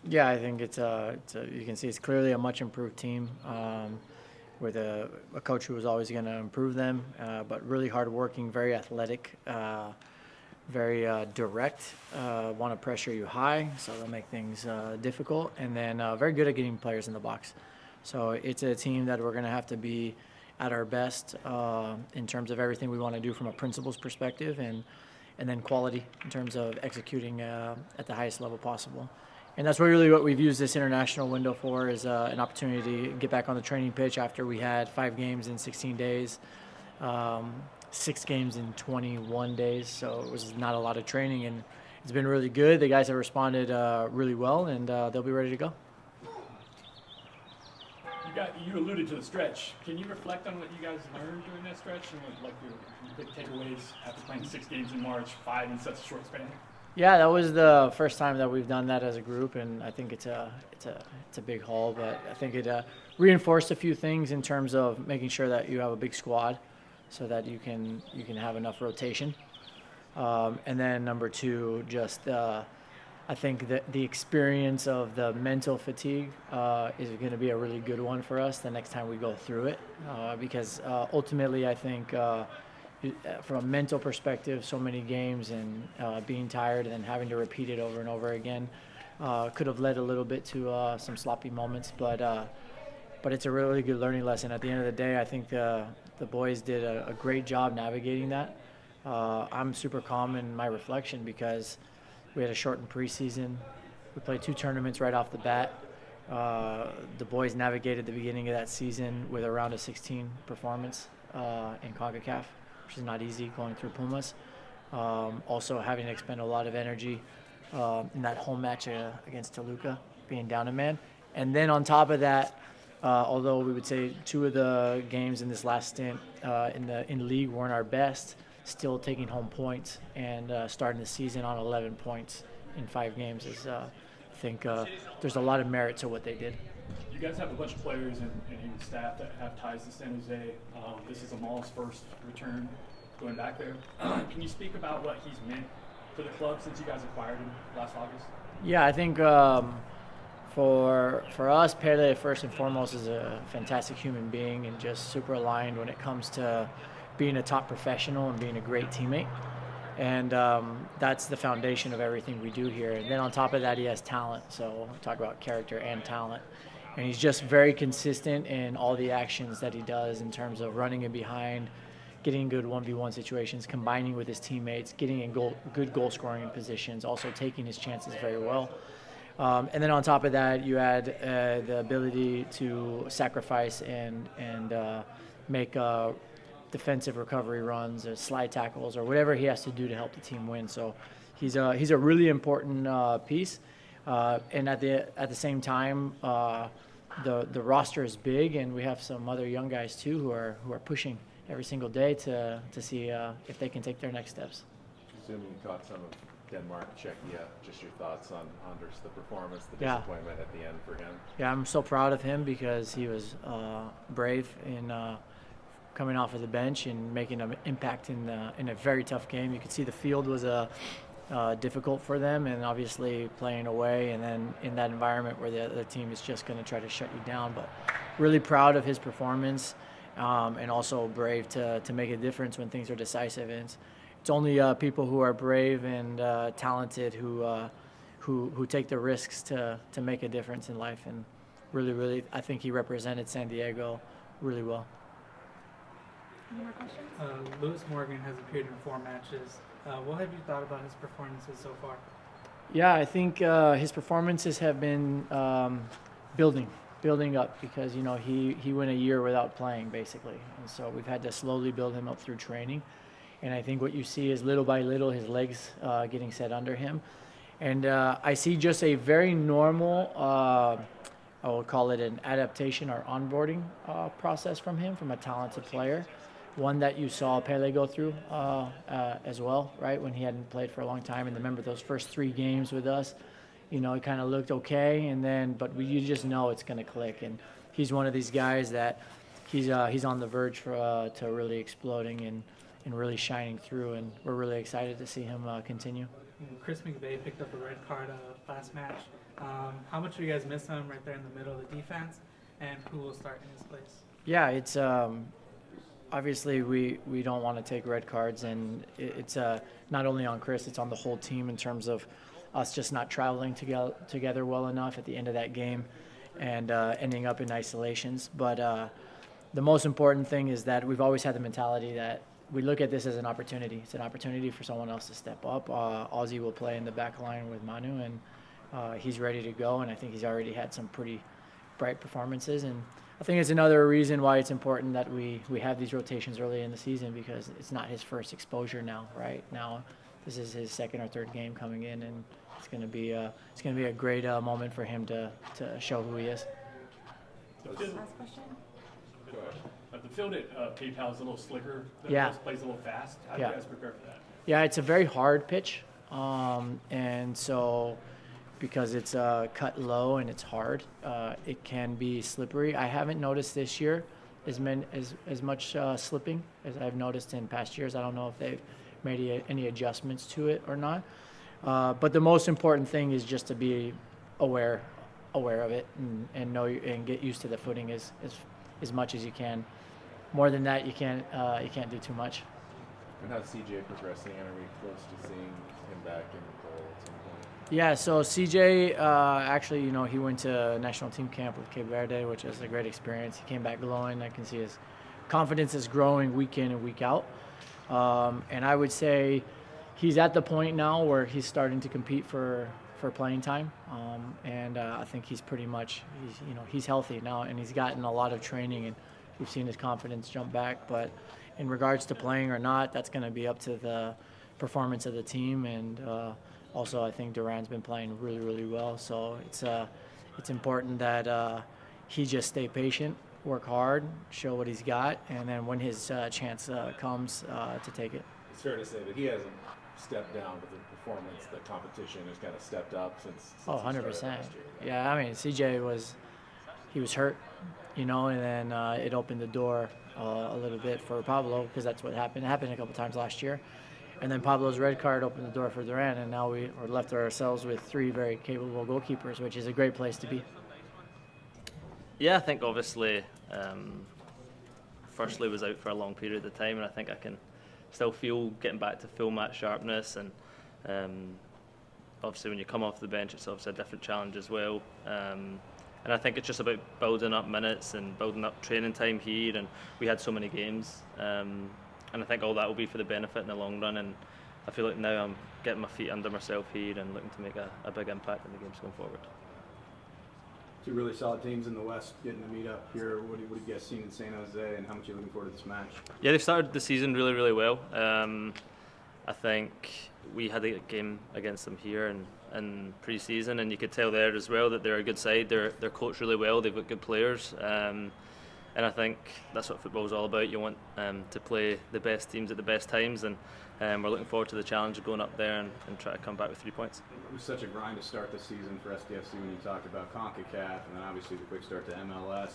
Yeah, I think you can see it's clearly a much improved team with a coach who was always going to improve them, but really hardworking, very athletic, very direct, want to pressure you high, so they'll make things difficult, and then very good at getting players in the box. So it's a team that we're going to have to be at our best in terms of everything we want to do from a principles perspective, and then quality in terms of executing at the highest level possible. And that's really what we've used this international window for, is an opportunity to get back on the training pitch after we had 5 games in 16 days, 6 games in 21 days. So it was not a lot of training, and it's been really good. The guys have responded really well, and they'll be ready to go. You alluded to the stretch. Can you reflect on what you guys learned during that stretch and like your big takeaways after playing 6 games in March, 5 in such a short span? Yeah, that was the first time that we've done that as a group, and I think it's a big haul. But I think it reinforced a few things in terms of making sure that you have a big squad, so that you can have enough rotation. And then number 2, just I think that the experience of the mental fatigue is going to be a really good one for us the next time we go through it, because ultimately I think from a mental perspective, so many games and being tired and having to repeat it over and over again could have led a little bit to some sloppy moments, but it's a really good learning lesson. At the end of the day, I think the boys did a great job navigating that. I'm super calm in my reflection because we had a shortened preseason. We played 2 tournaments right off the bat. The boys navigated the beginning of that season with a round of 16 performance in CONCACAF, which is not easy going through Pumas. Also having to expend a lot of energy in that home match against Toluca, being down a man. And then on top of that, although we would say 2 of the games in this last stint in league weren't our best, still taking home points and starting the season on 11 points in 5 games is, I think there's a lot of merit to what they did. You guys have a bunch of players and staff that have ties to San Jose. This is Amal's first return going back there. Can you speak about what he's meant for the club since you guys acquired him last August? Yeah, I think for us, Pele first and foremost is a fantastic human being and just super aligned when it comes to being a top professional and being a great teammate. And that's the foundation of everything we do here. And then on top of that, he has talent. So we talk about character and talent. And he's just very consistent in all the actions that he does in terms of running in behind, getting good 1v1 situations, combining with his teammates, getting in good goal scoring positions, also taking his chances very well. And then on top of that, you add the ability to sacrifice and make defensive recovery runs or slide tackles or whatever he has to do to help the team win. So he's a really important piece. And at the same time, the roster is big, and we have some other young guys too who are pushing every single day to see if they can take their next steps. Assuming you caught some of Denmark, Czechia, just your thoughts on just the performance, the disappointment at the end for him. Yeah, I'm so proud of him because he was brave in coming off of the bench and making an impact in a very tough game. You could see the field was difficult for them, and obviously playing away and then in that environment where the other team is just going to try to shut you down. But really proud of his performance, and also brave to make a difference when things are decisive. And it's only people who are brave and talented who take the risks to make a difference in life. And really, I think he represented San Diego really well. Any more questions? Lewis Morgan has appeared in 4 matches. What have you thought about his performances so far? Yeah, I think his performances have been building up because, he went a year without playing, basically. And so we've had to slowly build him up through training. And I think what you see is little by little his legs getting set under him. And I see just a very normal, I will call it an adaptation or onboarding process from him, from a talented player. One that you saw Pele go through as well, right, when he hadn't played for a long time. And remember those first 3 games with us, it kind of looked okay, and then you just know it's going to click. And he's one of these guys that he's on the verge to really exploding and really shining through, and we're really excited to see him continue. Chris McVeigh picked up a red card last match. How much do you guys miss him right there in the middle of the defense, and who will start in his place? Yeah, it's obviously we don't want to take red cards, and it's not only on Chris, it's on the whole team in terms of us just not traveling together well enough at the end of that game and ending up in isolations. But the most important thing is that we've always had the mentality that we look at this as an opportunity. It's an opportunity for someone else to step up. Ozzy will play in the back line with Manu, and he's ready to go, and I think he's already had some pretty bright performances. And I think it's another reason why it's important that we have these rotations early in the season, because it's not his first exposure now, right? Now this is his second or third game coming in, and it's going to be a great moment for him to show who he is. The field, Last question. the field at PayPal is a little slicker. The Yeah. plays a little fast. How do Yeah. you guys prepare for that? Yeah, it's a very hard pitch, and so because it's cut low and it's hard, it can be slippery. I haven't noticed this year as much slipping as I've noticed in past years. I don't know if they've made any adjustments to it or not. But the most important thing is just to be aware of it and know and get used to the footing as much as you can. More than that, you can't do too much. And how's CJ progressing? And are we close to seeing him back in the goal at some point? Yeah, so CJ, actually, he went to national team camp with Cape Verde, which was a great experience. He came back glowing. I can see his confidence is growing week in and week out. And I would say he's at the point now where he's starting to compete for playing time. And I think he's pretty much, he's healthy now, and he's gotten a lot of training, and we've seen his confidence jump back. But in regards to playing or not, that's going to be up to the performance of the team. And also, I think Duran's been playing really, really well. So it's important that he just stay patient, work hard, show what he's got, and then when his chance comes, to take it. It's fair to say that he hasn't stepped down, but the performance, the competition has kind of stepped up since Oh, he started 100%. last year. Yeah, I mean, CJ was hurt, and then it opened the door a little bit for Pablo, because that's what happened. It happened a couple times last year. And then Pablo's red card opened the door for Duran, and now we're left ourselves with three very capable goalkeepers, which is a great place to be. Yeah, I think obviously, firstly was out for a long period of time, and I think I can still feel getting back to full match sharpness. And obviously, when you come off the bench, it's obviously a different challenge as well. And I think it's just about building up minutes and building up training time here. And we had so many games, and I think all that will be for the benefit in the long run. And I feel like now I'm getting my feet under myself here and looking to make a big impact in the games going forward. Two really solid teams in the West getting to meet up here. What have you guys seen in San Jose, and how much are you looking forward to this match? Yeah, they've started the season really, really well. I think we had a game against them here in pre-season, and you could tell there as well that they're a good side. They're coached really well. They've got good players, and I think that's what football is all about. You want to play the best teams at the best times, and we're looking forward to the challenge of going up there and try to come back with 3 points. It was such a grind to start the season for SDFC when you talked about CONCACAF, and then obviously the quick start to MLS.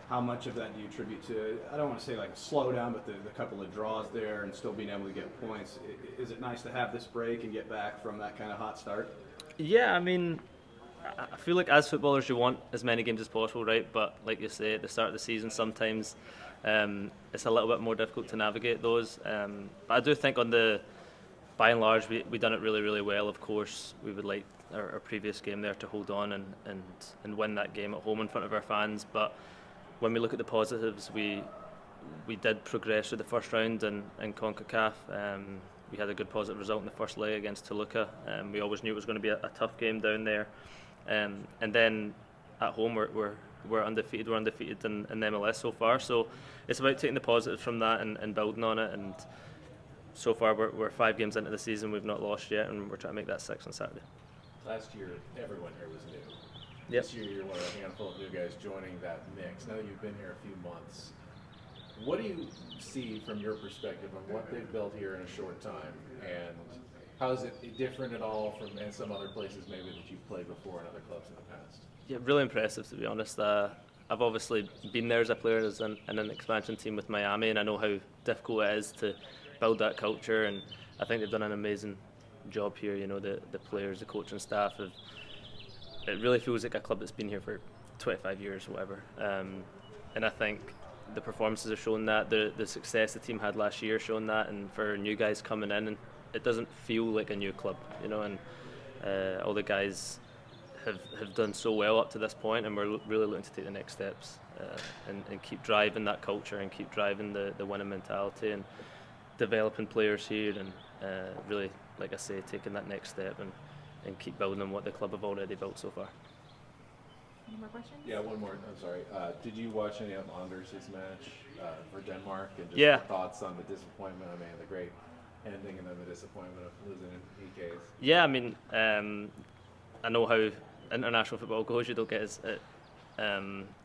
How much of that do you attribute to, I don't want to say like a slowdown, but the couple of draws there and still being able to get points? Is it nice to have this break and get back from that kind of hot start? Yeah, I mean, I feel like as footballers you want as many games as possible, right? But like you say, at the start of the season sometimes it's a little bit more difficult to navigate those. But I do think by and large we done it really, really well. Of course, we would like our previous game there to hold on and win that game at home in front of our fans. But when we look at the positives, we did progress through the first round in CONCACAF. We had a good positive result in the first leg against Toluca. We always knew it was going to be a tough game down there. And then at home we're undefeated. We're undefeated in the MLS so far. So it's about taking the positives from that and building on it. And so far we're 5 games into the season. We've not lost yet, and we're trying to make that 6 on Saturday. Last year, everyone here was new. Yep. This year, you're one of a handful of new guys joining that mix. Now that you've been here a few months, what do you see from your perspective on what they've built here in a short time, and how is it different at all from some other places maybe that you've played before in other clubs in the past? Yeah, really impressive, to be honest. I've obviously been there as a player in an expansion team with Miami, and I know how difficult it is to build that culture, and I think they've done an amazing job here. The players, the coaching staff have it really feels like a club that's been here for 25 years or whatever. And I think the performances have shown that, the success the team had last year shown that, and for new guys coming in, and it doesn't feel like a new club, you know, and all the guys have done so well up to this point, and we're really looking to take the next steps and keep driving that culture and keep driving the winning mentality and developing players here, and really, like I say, taking that next step and keep building on what the club have already built so far. Any more questions? Yeah, one more. I'm sorry. Did you watch any of Anders' match for Denmark? And just Yeah. your thoughts on the disappointment? I mean, the great ending and then the disappointment of losing in PKs. Yeah, I mean, I know how international football goes. You don't get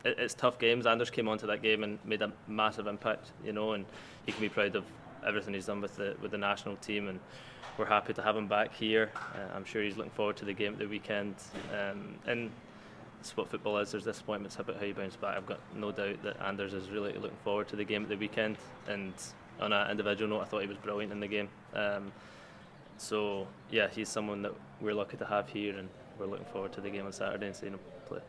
it's tough games. Anders came onto that game and made a massive impact, you know, and he can be proud of everything he's done with the national team, and we're happy to have him back here. I'm sure he's looking forward to the game at the weekend, and it's what football is. There's disappointments about how you bounce back. I've got no doubt that Anders is really looking forward to the game at the weekend, and on an individual note, I thought he was brilliant in the game. So yeah, he's someone that we're lucky to have here, and we're looking forward to the game on Saturday and seeing him play.